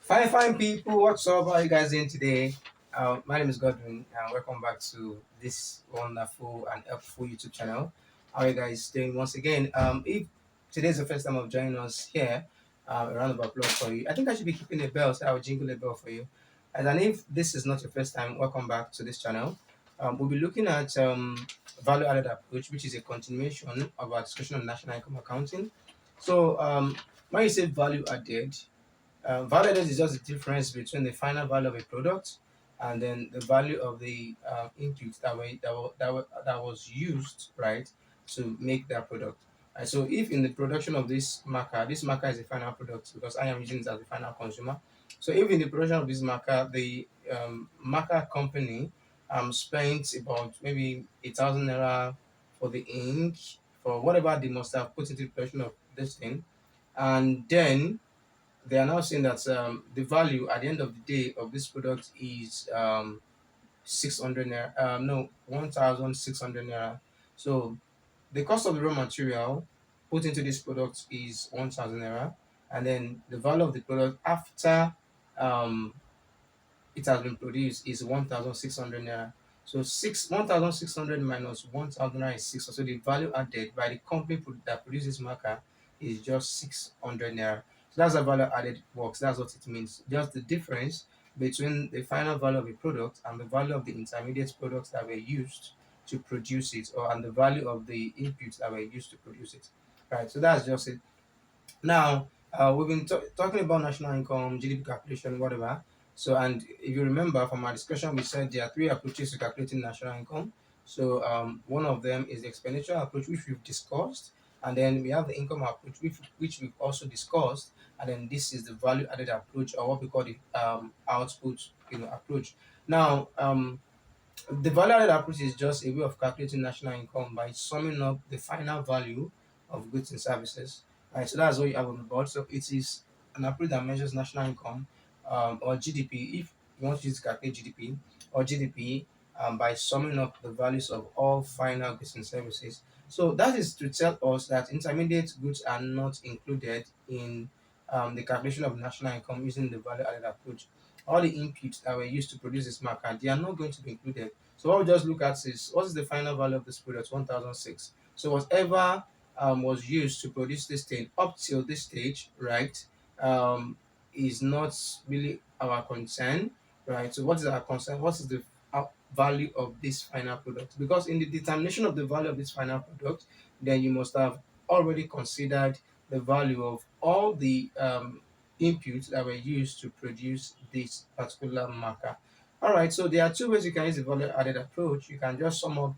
Fine people. What's up? How are you guys doing today? My name is Godwin, and welcome back to this wonderful and helpful YouTube channel. How are you guys doing once again? If today's the first time of joining us here, a round of applause for you. I think I should be keeping a bell, so I will jingle a bell for you. And if this is not your first time, welcome back to this channel. We'll be looking at value-added approach, which is a continuation of our discussion on national income accounting. So, when you say value-added, value added is just the difference between the final value of a product and then the value of the input that was used, right, to make that product. So if in the production of this marker is the final product because I am using it as the final consumer. So if in the production of this marker, the marker company spent about maybe 1,000 naira for the ink, for whatever they must have put into the production of this thing, and then they are now saying that the value at the end of the day of this product is 600 naira, no, 1,600 naira. So the cost of the raw material put into this product is 1,000 naira, and then the value of the product after um, it has been produced is 1,600 naira. So 1,600 minus 1,000 naira is 6. So the value added by the company that produces marker is just 600 naira. So that's how value added works. That's what it means. Just the difference between the final value of a product and the value of the intermediate products that were used to produce it, or and the value of the inputs that were used to produce it. Right. So that's just it. Now, we've been talking about national income, GDP calculation, whatever. So, and if you remember from our discussion, we said there are three approaches to calculating national income. So, one of them is the expenditure approach, which we've discussed, and then we have the income approach, which we've also discussed, and then this is the value-added approach, or what we call the output, approach. Now, the value-added approach is just a way of calculating national income by summing up the final value of goods and services. Right, so that's what you have on the board. So it is an approach that measures national income, or GDP, if you want to use to calculate GDP, or GDP, by summing up the values of all final goods and services. So that is to tell us that intermediate goods are not included in the calculation of national income using the value-added approach. All the inputs that were used to produce this marker, they are not going to be included. So what we just look at is what is the final value of this product? 1,006. So whatever was used to produce this thing up till this stage, right, is not really our concern, right? So what is our concern? What is the value of this final product? Because in the determination of the value of this final product, then you must have already considered the value of all the inputs that were used to produce this particular marker. All right, so there are two ways you can use the value added approach. You can just sum up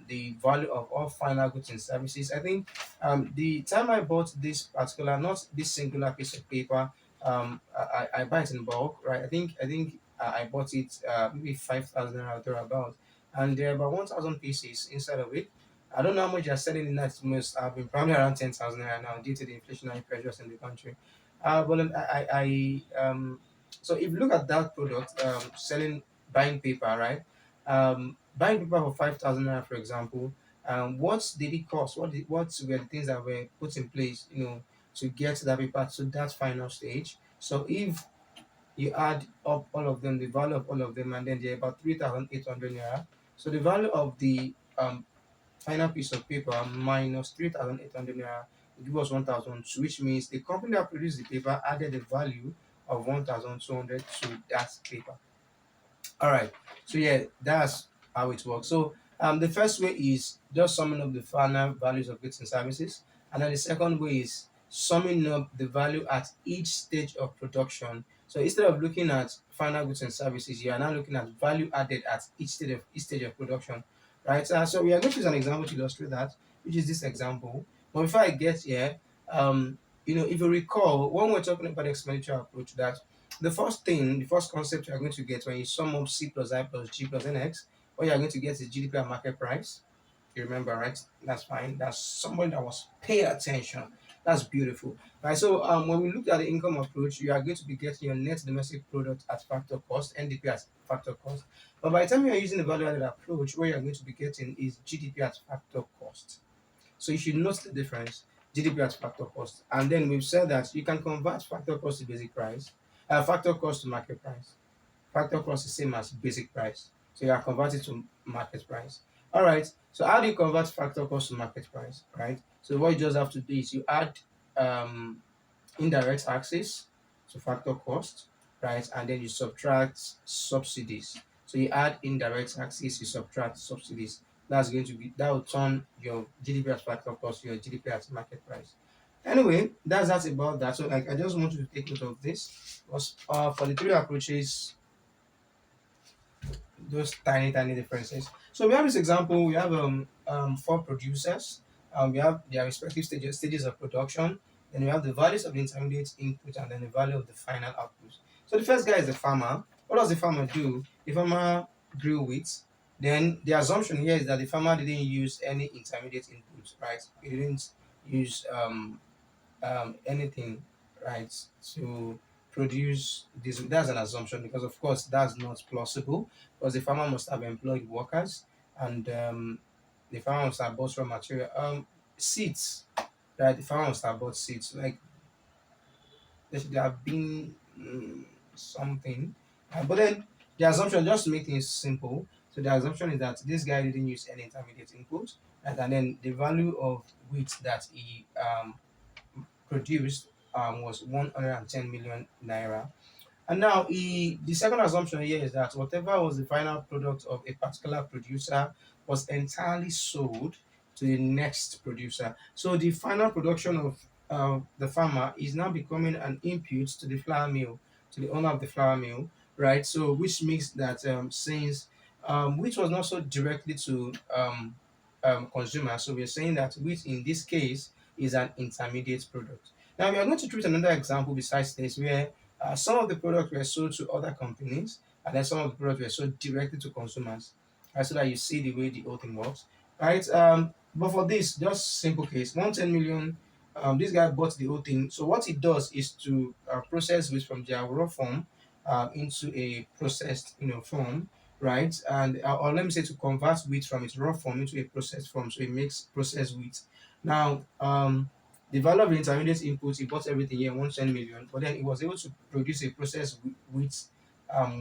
the value of all final goods and services. I think the time I bought this particular, not this singular piece of paper, I buy it in bulk, right? I think I bought it maybe 5,000 or thereabout, and there are about 1,000 pieces inside of it. I don't know how much you're selling in that. Most have been probably around 10,000 right now due to the inflationary pressures in the country. But so if you look at that product, selling buying paper, right? Buying paper for 5,000 naira, for example, what did it cost? What were the things that were put in place, to get that paper to that final stage? So if you add up all of them, the value of all of them, and then they're about 3,800 naira. So the value of the final piece of paper minus 3,800 naira will give us 1,002, which means the company that produced the paper added the value of 1,200 to that paper. All right. So yeah, that's how it works. So the first way is just summing up the final values of goods and services, and then the second way is summing up the value at each stage of production. So instead of looking at final goods and services, you are now looking at value added at each stage of production, right? So we are going to use an example to illustrate that, which is this example. But before I get here, if you recall, when we're talking about the expenditure approach, that the first concept you are going to get when you sum up C plus I plus G plus NX, what you are going to get is GDP and market price. You remember, right? That's fine. That's someone that was pay attention. That's beautiful. Right. So when we look at the income approach, you are going to be getting your net domestic product at factor cost, NDP at factor cost. But by the time you are using the value added approach, what you are going to be getting is GDP at factor cost. So you should note the difference, GDP at factor cost. And then we've said that you can convert factor cost to basic price. Factor cost to market price. Factor cost is same as basic price. So you are converting to market price. All right. So how do you convert factor cost to market price? Right. So what you just have to do is you add um, indirect axis to factor cost, right? And then you subtract subsidies. So you add indirect axis, you subtract subsidies. That's going to be that will turn your GDP as factor cost to your GDP as market price. Anyway, that's about that. So like I just want you to take note of this. Was for the three approaches, those tiny differences. So we have this example. We have four producers. We have their respective stages of production. Then we have the values of the intermediate input and then the value of the final output. So the first guy is the farmer. What does the farmer do? The farmer grew wheat. Then the assumption here is that the farmer didn't use any intermediate input, right? He didn't use anything, right, to produce this. That's an assumption because, of course, that's not plausible because the farmer must have employed workers and the farmer must have bought raw material. Seeds, right? The farmer must have bought seeds. Like there should have been something, but then the assumption, just to make things simple. So the assumption is that this guy didn't use any intermediate input, right? And then the value of wheat that he produced was 110 million naira. And now, the second assumption here is that whatever was the final product of a particular producer was entirely sold to the next producer. So the final production of the farmer is now becoming an input to the flour mill, to the owner of the flour mill, right? So which makes that since which was not so directly to consumers, so we're saying that which in this case is an intermediate product. Now we are going to treat another example besides this where some of the products were sold to other companies, and then some of the products were sold directly to consumers, right? So that you see the way the whole thing works, right? But for this, just simple case, 110 million. This guy bought the whole thing. So what he does is to process wheat from their raw form into a processed, form, right? And or let me say to convert wheat from its raw form into a processed form. So it makes processed wheat. Now, the value of the intermediate input, he bought everything here, 110 million, but then he was able to produce a process with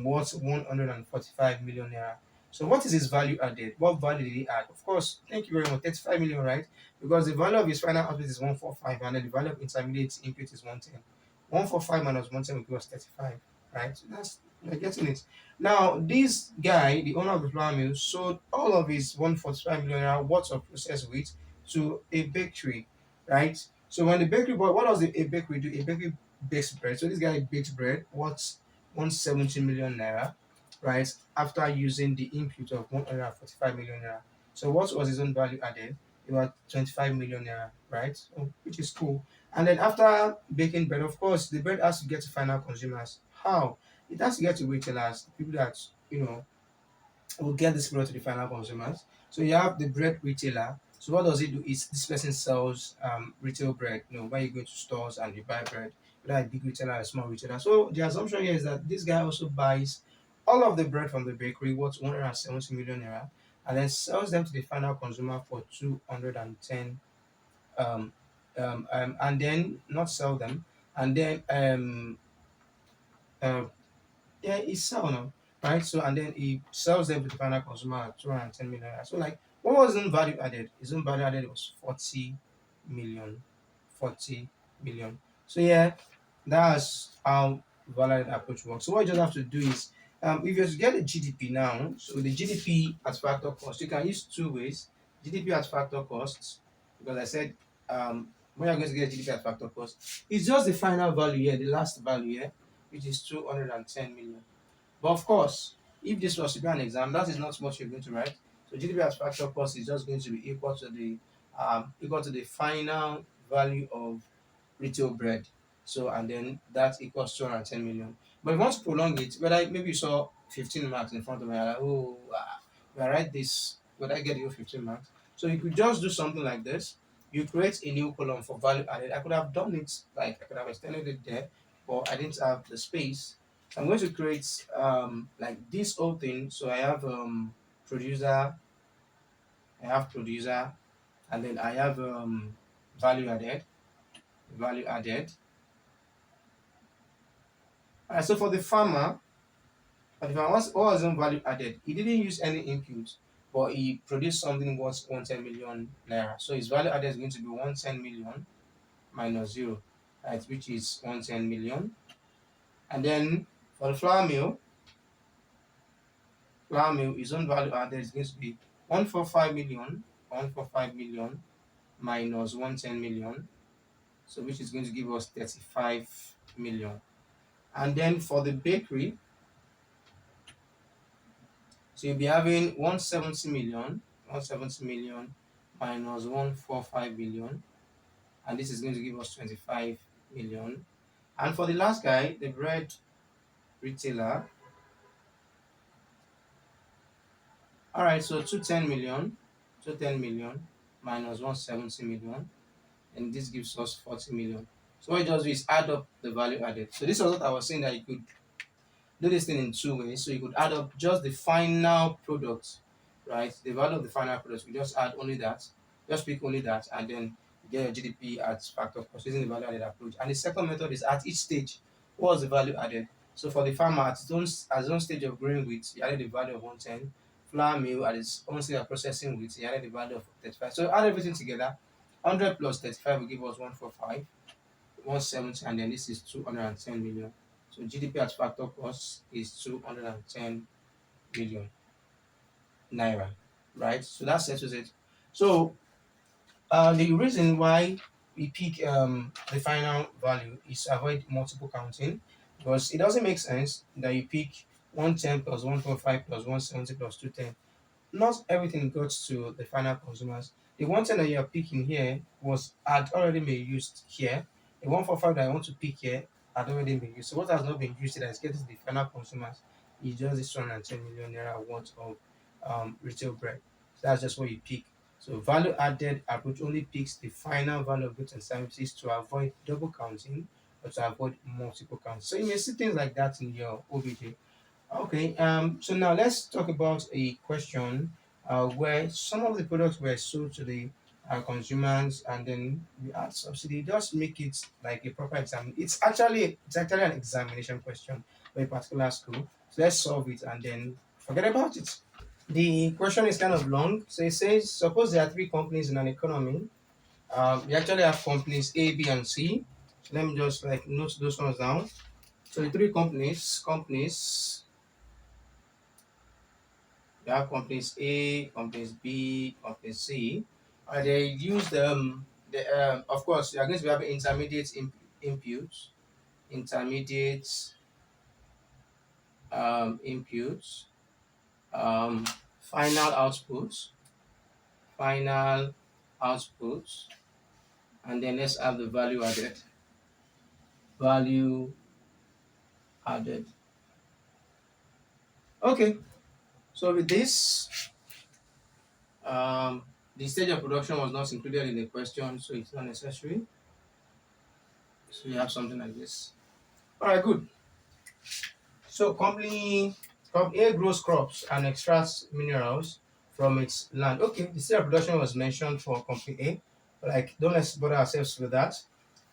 worth 145 million naira. So what is his value added? What value did he add? Of course, thank you very much, 35 million, right? Because the value of his final output is 145, and then the value of intermediate input is 110. 145 minus 110 will give us 35, right? So that's, you're getting it. Now, this guy, the owner of the flour mill, sold all of his 145 million naira worth of processed wheat to a bakery, right? So when the bakery bought, what does a bakery do? A bakery bakes bread. So this guy bakes bread worth 170 million naira, right? After using the input of 145 million naira. So what was his own value added? It was 25 million naira, right? So, which is cool. And then after baking bread, of course, the bread has to get to final consumers. How? It has to get to retailers, people that you know will get this product to the final consumers. So you have the bread retailer. So what does it do? Is this person sells retail bread? When you go to stores and you buy bread, whether a big retailer or a small retailer. So the assumption here is that this guy also buys all of the bread from the bakery, worth 170 million naira, and then sells them to the final consumer for 210 and then not sell them and then uh, yeah, it's sell now, right? So and then he sells them to the final consumer at 210 million. So like, what was his own value added? His own value added was 40 million, 40 million. So yeah, that's how value added approach works. So what you just have to do is, if you get the GDP now, so the GDP at factor cost, you can use two ways. GDP at factor costs, because I said when you're going to get GDP at factor cost, it's just the final value here, the last value here, which is 210 million. But of course, if this was to be an exam, that is not what you're going to write. So GDP as factor cost is just going to be equal to the final value of retail bread. So and then that equals 210 million. But if you want to prolong it, whether maybe you saw 15 marks in front of me, you're like, oh, when I write this, would I get you 15 marks? So you could just do something like this. You create a new column for value added. I could have done it, like I could have extended it there, but I didn't have the space. I'm going to create like this whole thing. So I have producer, I have producer, and then I have value added, value added, Alright, so for the farmer, what was his value added? He didn't use any input, but he produced something worth 110 million naira. So his value added is going to be 110 million minus zero, right, which is 110 million. And then for the flour mill, his own value added is going to be 145 million minus 110 million, so which is going to give us 35 million. And then for the bakery, so you'll be having 170 million minus 145 million, and this is going to give us 25 million. And for the last guy, the bread retailer, all right, so 210 million minus 170 million, and this gives us 40 million. So what you just do is add up the value added. So this was what I was saying, that you could do this thing in two ways. So you could add up just the final product, right? The value of the final product. We just add only that, just pick only that, and then you get your GDP at factor cost using the value added approach. And the second method is at each stage, what was the value added? So for the farmer at his own stage of growing wheat, he added the value of 110. Flour mill at its own stage of processing wheat, he added the value of 35. So add everything together. 100 plus 35 will give us 145. 170, and then this is 210 million. So GDP at factor cost is 210 million naira, right? So that settles it. So the reason why we pick the final value is to avoid multiple counting, because it doesn't make sense that you pick 110 plus 145 plus 170 plus 210. Not everything goes to the final consumers. The 110 that you are picking here had already been used here. The 145 that I want to pick here had already been used. So what has not been used that is getting to the final consumers is just this 210 million naira worth of retail bread. So that's just what you pick. So value added approach only picks the final value of goods and services to avoid double counting or to avoid multiple counts. So you may see things like that in your OBJ. Okay, so now let's talk about a question where some of the products were sold to the consumers, and then we add subsidy. Just make it like a proper exam. It's actually an examination question for a particular school. So let's solve it and then forget about it. The question is kind of long. So it says, suppose there are three companies in an economy. We actually have companies A, B, and C. So let me just like note those ones down. So the three companies. You have companies A, companies B, companies C. They use of course, you are going to be having intermediate inputs, intermediate inputs, um, final outputs, final outputs, and then let's have the value added. Value added. Okay, so with this, the stage of production was not included in the question, so it's not necessary. So you have something like this. All right, good. So company A grows crops and extracts minerals from its land. Okay, the state of production was mentioned for company A, but like don't let's bother ourselves with that.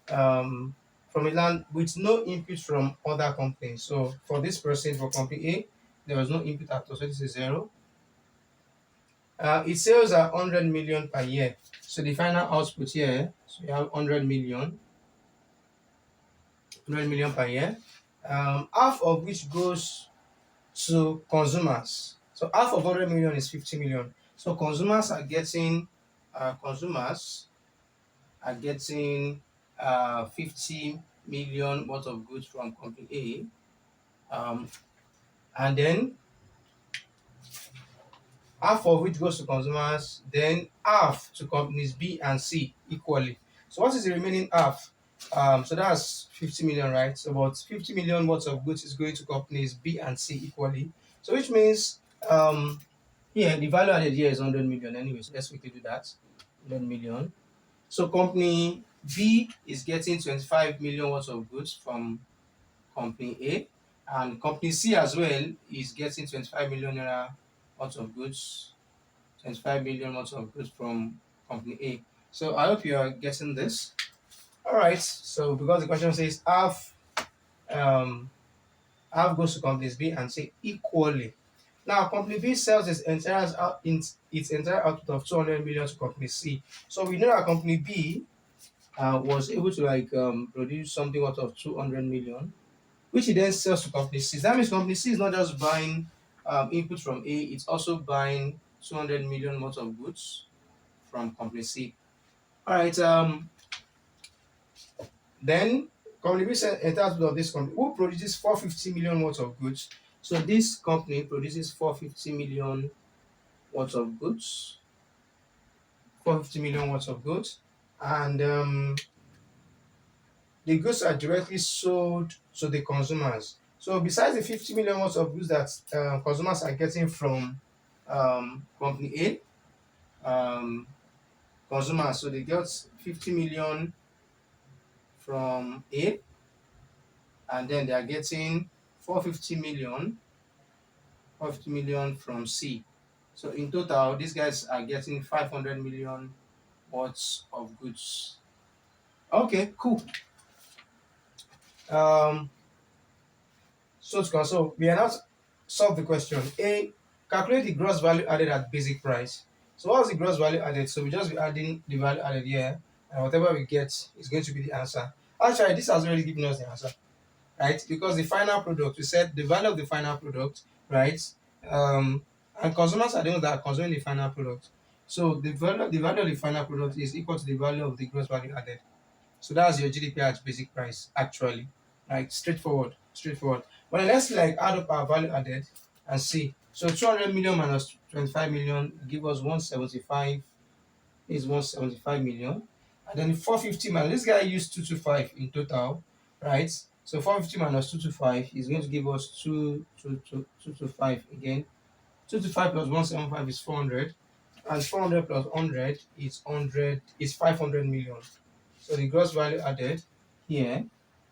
From a land with no input from other companies. So for this person, for company A, there was no input at all. So this is zero. Its sales are 100 million per year. So the final output here, so you have 100 million per year. Half of which goes to consumers. So half of 100 million is 50 million. So consumers are getting 50 million worth of goods from company A, and then half of which goes to consumers, then half to companies B and C equally. So what is the remaining half? So that's 50 million, right? So about 50 million worth of goods is going to companies B and C equally. So which means here the value added here is 100 million anyway. So let's quickly do that. 100 million. So company B is getting 25 million worth of goods from company A, and company C as well is getting 25 million naira worth of goods, 25 million worth of goods from company A. So I hope you are getting this. All right. So because the question says half, um, half goes to companies B and C equally. Now, company B sells its entire output of 200 million to company C. So we know that company B was able to produce something worth of 200 million, which he then sells to company C. That means company C is not just buying input from A, it's also buying 200 million worth of goods from company C. All right. Then company B sells entire output of this company who produces 450 million worth of goods. So this company produces 450 million worth of goods, 450 million worth of goods, and the goods are directly sold to the consumers. So besides the 50 million worth of goods that consumers are getting from company A, consumers, so they get 50 million from A, and then they are getting 450 million, 450 million from C. So in total, these guys are getting 500 million worth of goods. Okay, cool. Um, so we are now solve the question. A, calculate the gross value added at basic price. So what's the gross value added? So we just be adding the value added here, and whatever we get is going to be the answer. Actually, this has already given us the answer, right? Because the final product, we said the value of the final product, right? And consumers are the ones that are consuming the final product. So the value of the final product is equal to the value of the gross value added. So that's your GDP at basic price, actually. Like straightforward, straightforward. But then let's add up our value added and see. So 200 million minus 25 million give us 175 is 175 million. And then 450 minus this guy used 225 in total, right? So 450 minus 225 is going to give us 225 again. 225 plus 175 is 400. And 400 plus 100 is 500 million. So the gross value added here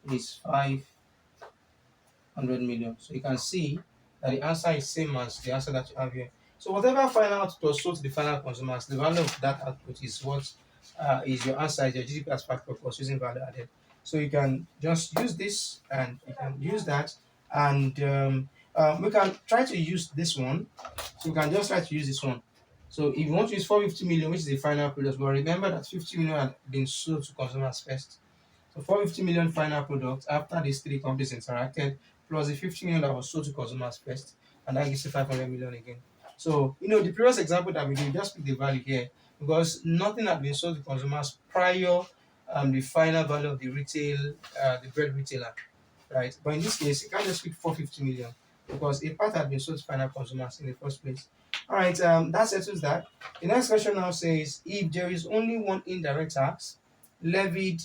is 500 million. So you can see that the answer is same as the answer that you have here. So whatever final output was sold to the final consumers, the value of that output is what is your answer, is your GDP as factor cost using value added. So you can just use this and you can use that, and we can try to use this one. So we can just try to use this one. So if you want to use 450 million, which is the final product, but remember that 50 million had been sold to consumers first. So 450 million final product after these three companies interacted, plus the 50 million that was sold to consumers first, and that gives you 500 million again. So, the previous example that we did, just pick the value here because nothing had been sold to consumers prior the final value of the bread retailer, right? But in this case, you can't just pick 450 million because a part had been sold to final consumers in the first place. All right, that settles that. The next question now says if there is only one indirect tax levied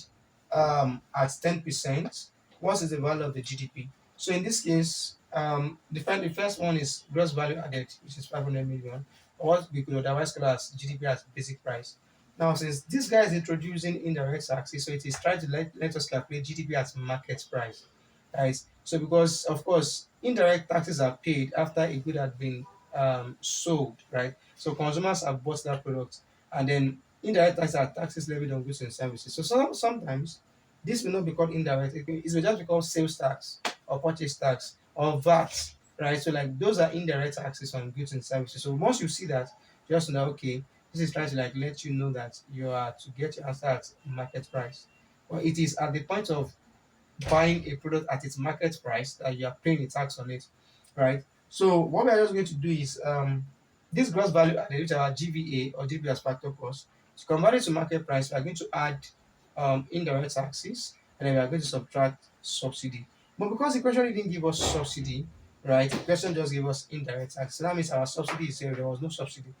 at 10%, what is the value of the GDP? So in this case, the first one is gross value added, which is 500 million, or what we could otherwise call as GDP as basic price. Now, since this guy is introducing indirect taxes, so it is trying to let us calculate GDP at market price, right? So because of course indirect taxes are paid after a good had been sold, right? So consumers have bought that product, and then indirect taxes are taxes levied on goods and services. So sometimes this will not be called indirect; it will just be called sales tax or purchase tax or VAT, right? So like those are indirect taxes on goods and services. So once you see that, just know okay, this is trying to let you know that you are to get your answer at market price. But it is at the point of buying a product at its market price that you are paying a tax on it, right? So what we are just going to do is this gross value added, which are GVA or GVA as factor cost, to convert it to market price, we are going to add indirect taxes, and then we are going to subtract subsidy. But because the question didn't give us subsidy, right? The question just gave us indirect tax. So that means our subsidy is zero. There was no subsidy.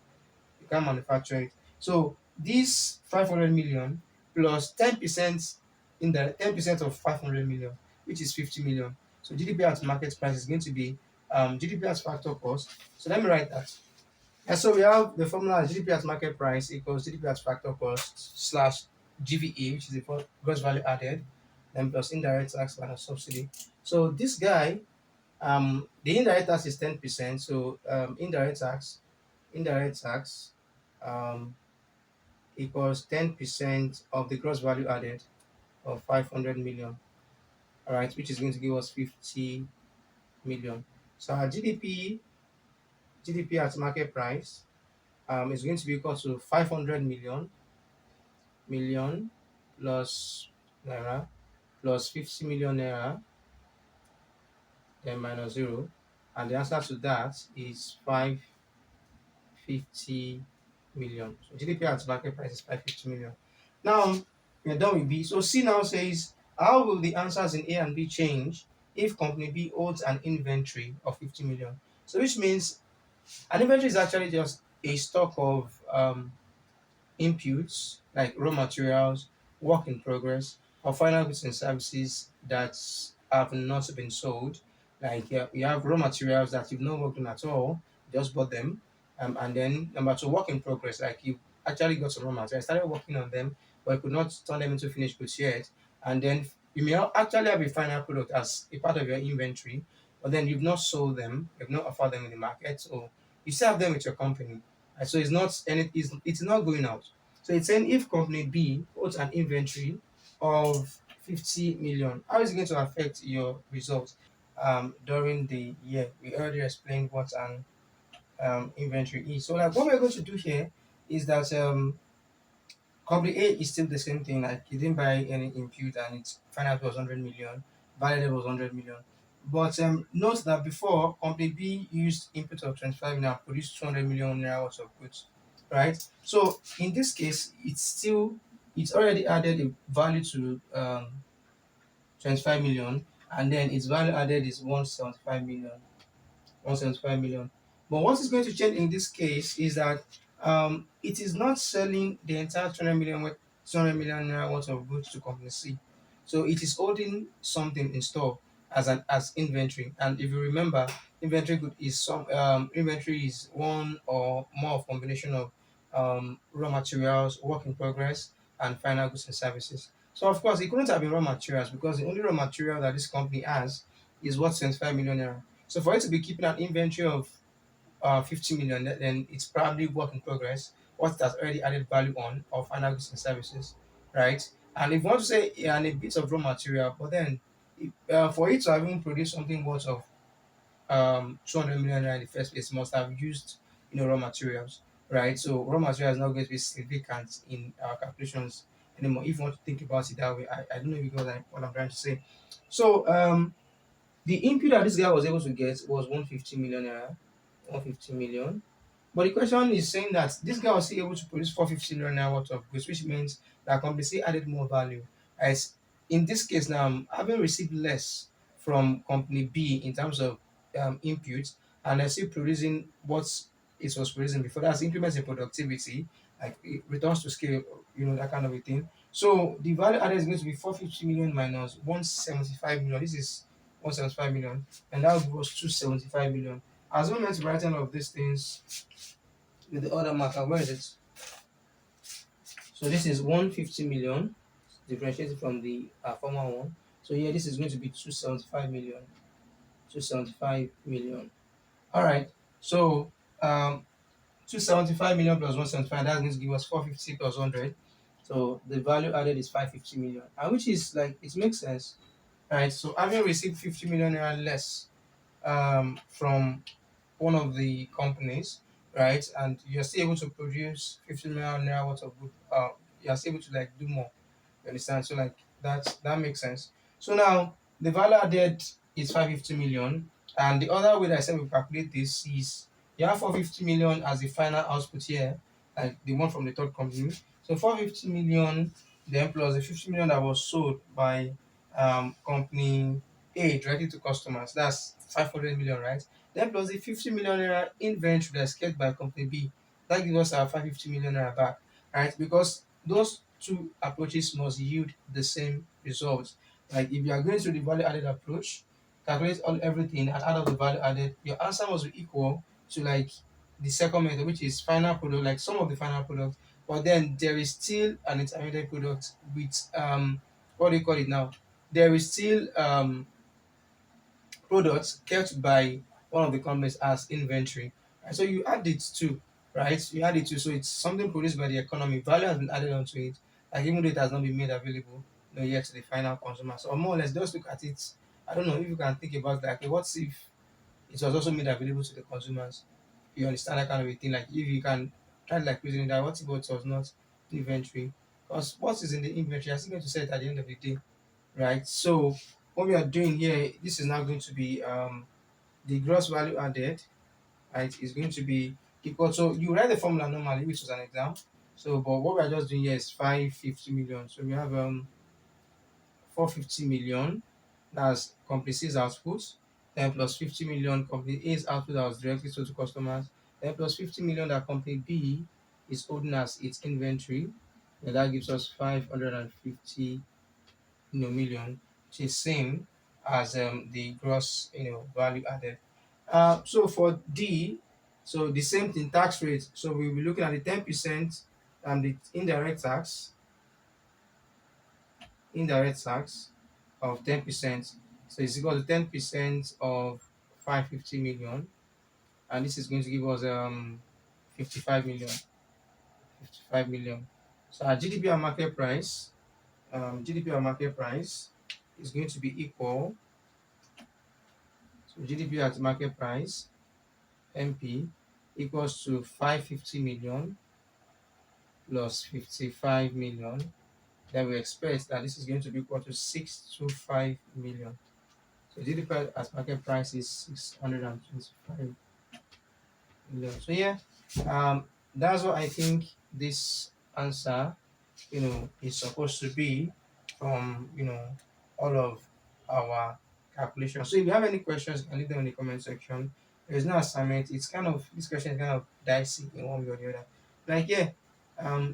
You can't manufacture it. So this 500 million plus 10% in the 10% of 500 million, which is 50 million. So GDP at market price is going to be GDP as factor cost. So let me write that. And so we have the formula as GDP at market price equals GDP at factor cost slash GVA, which is the gross value added, then plus indirect tax minus subsidy. So this guy, the indirect tax is 10%. So indirect tax um, equals 10% of the gross value added of 500 million, all right, which is going to give us 50 million. So our GDP at market price is going to be equal to 500 million plus naira plus 50 million naira, then minus zero. And the answer to that is 550 million. So GDP at market price is 550 million. Now we're done with B. So C now says, how will the answers in A and B change if company B holds an inventory of 50 million? So which means an inventory is actually just a stock of inputs like raw materials, work in progress, or final goods and services that have not been sold. Like you have raw materials that you've not worked on at all, you just bought them. And then number two, work in progress, like you actually got some raw materials, started working on them, but you could not turn them into finished goods yet. And then you may actually have a final product as a part of your inventory, but then you've not sold them, you've not offered them in the market, so you still have them with your company. And so it's not going out. So it's saying if company B holds an inventory of 50 million, how is it going to affect your results during the year? We already explained what an inventory is. So like what we're going to do here is that company A is still the same thing, like you didn't buy any input and its final was 100 million, value was 100 million. But note that before company B used input of 25 million and produced 200 million naira worth of goods, right? So in this case, it's already added a value to 25 million, and then its value added is 175 million. But what is going to change in this case is that it is not selling the entire 200 million naira worth of goods to company C. So it is holding something in store as inventory. And if you remember, inventory is one or more of combination of raw materials, work in progress, and final goods and services. So of course, it couldn't have been raw materials because the only raw material that this company has is worth 25 million naira. So for it to be keeping an inventory of 50 million, then it's probably work in progress, what it has already added value on, or final goods and services, right? And if you want to say and a bit of raw material, but then for it to have even produced something worth of 200 million naira in the first place, it must have used raw materials, right? So raw material is not going to be significant in our calculations anymore. If you want to think about it that way, I don't know if you got what I'm trying to say. So the input that this guy was able to get was 150 million naira, 150 million. But the question is saying that this guy was still able to produce 450 million naira worth of goods, which means that company still added more value. As in this case now, having received less from company B in terms of input, and they're still producing what it was producing before. That's increments in productivity, like it returns to scale, that kind of a thing. So the value added is going to be 450 million minus 175 million. This is 175 million, and that was 275 million. As we meant to write all of these things with the other marker, where is it? So this is 150 million, differentiated from the former one. So here, this is going to be 275 million. 275 million. All right. So 275 million plus 175, that's going to give us 450 plus 100. So the value added is 550 million, and which is like, it makes sense, right? So having received 50 million naira less from one of the companies, right? And you're still able to produce 50 million naira worth of good. You're still able to like do more. You understand? So like that makes sense. So now the value added is 550 million, and the other way that I said we calculate this is you have 450 million as the final output here, like the one from the third company. So 450 million, then plus the 50 million that was sold by company A directly to customers. That's 500 million, right? Then plus the 50 million naira inventory that's kept by company B. That gives us our 550 million naira back, right? Because those two approaches must yield the same results. Like if you are going through the value added approach, calculate all everything and add up the value added, your answer must be equal to like the second method, which is final product, like some of the final product, but then there is still an intermediate product with what do you call it now? There is still products kept by one of the companies as inventory. And so you add it to, right? You add it to, so it's something produced by the economy. Value has been added onto it, like even though it has not been made available, yet to the final consumer. So more or less, just look at it. I don't know if you can think about that. Okay, what if it was also made available to the consumers. You understand that kind of a thing? Like if you can try like reasoning that what if it was not inventory? Because what is in the inventory, are still going to sell it at the end of the day, right? So what we are doing here, this is now going to be the gross value added, right, is going to be equal. So you write the formula normally, which was an exam. So, but what we are just doing here is 550 million. So we have 450 million. That's company C's output. Then plus 50 million company A's output that was directly sold to customers. Then plus 50 million that company B is holding as its inventory. And that gives us 550 million, which is same as the gross value added. So for D, so the same thing, tax rate. So we'll be looking at the 10% and the indirect tax of 10%. So it's equal to 10% of 550 million, and this is going to give us 55 million. 55 million. So our GDP and market price, GDP and market price is going to be equal. So GDP at market price (MP) equals to 550 million plus 55 million. Then we expect that this is going to be equal to 625 million. So GDP at market price is 625 million. So yeah, that's what I think this answer, is supposed to be from all of our calculations. So if you have any questions, you can leave them in the comment section. There's no assignment. It's kind of this question is kind of dicey in one way or the other. Like yeah,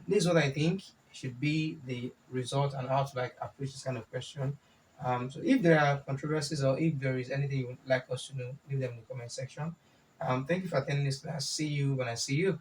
this is what I think should be the result and how to like approach this kind of question. So if there are controversies or if there is anything you would like us to know, leave them in the comment section. Thank you for attending this class. See you when I see you.